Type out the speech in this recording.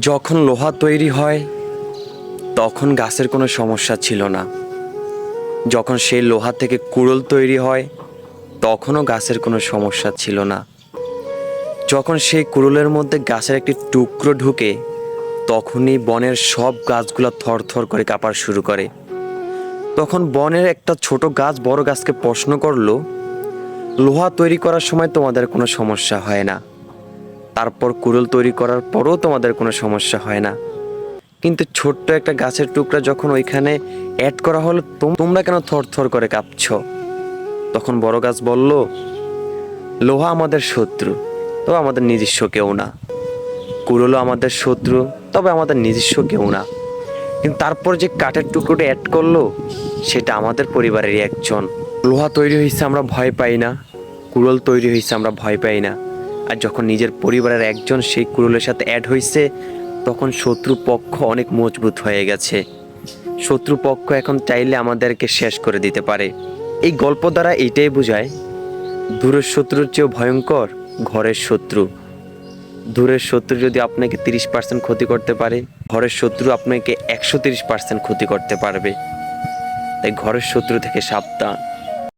যখন লোহা তৈরি হয় তখন গাছের কোনো সমস্যা ছিল না। যখন সেই লোহা থেকে কুড়ুল তৈরি হয় তখনও গাছের কোনো সমস্যা ছিল না। যখন সেই কুড়ুলের মধ্যে গাছের একটি টুকরো ঢুকে তখনই বনের সব গাছগুলো থরথর করে কাঁপা শুরু করে। তখন বনের একটা ছোট গাছ বড় গাছকে প্রশ্ন করলো, লোহা তৈরি করার সময় তোমাদের কোনো সমস্যা হয় না, তারপর কুড়ুল তৈরি করার পরও তোমাদের কোনো সমস্যা হয় না, কিন্তু ছোট্ট একটা গাছের টুকরা যখন ওইখানে অ্যাড করা হলো তোমরা কেন থরথর করে কাঁপছো? তখন বড় গাছ বলল, লোহা আমাদের শত্রু, তবে আমাদের নিজস্ব কেউ না। কুড়ুলও আমাদের শত্রু, তবে আমাদের নিজস্ব কেউ না। কিন্তু তারপর যে কাঠের টুকরোটা অ্যাড করলো সেটা আমাদের পরিবারেরই একজন। লোহা তৈরি হয়েছে আমরা ভয় পাই না, কুড়ুল তৈরি হয়েছে আমরা ভয় পাই না। আর যখন নিজের পরিবারের একজন সেই কুড়ুলের সাথে অ্যাড হয়েছে তখন শত্রু পক্ষ অনেক মজবুত হয়ে গেছে। শত্রু পক্ষ এখন চাইলে আমাদেরকে শেষ করে দিতে পারে। এই গল্প দ্বারা এইটাই বোঝায়, দূরের শত্রুর চেয়েও ভয়ঙ্কর ঘরের শত্রু। দূরের শত্রু যদি আপনাকে 30% ক্ষতি করতে পারে, ঘরের শত্রু আপনাকে 130% ক্ষতি করতে পারবে। তাই ঘরের শত্রু থেকে সাবধান।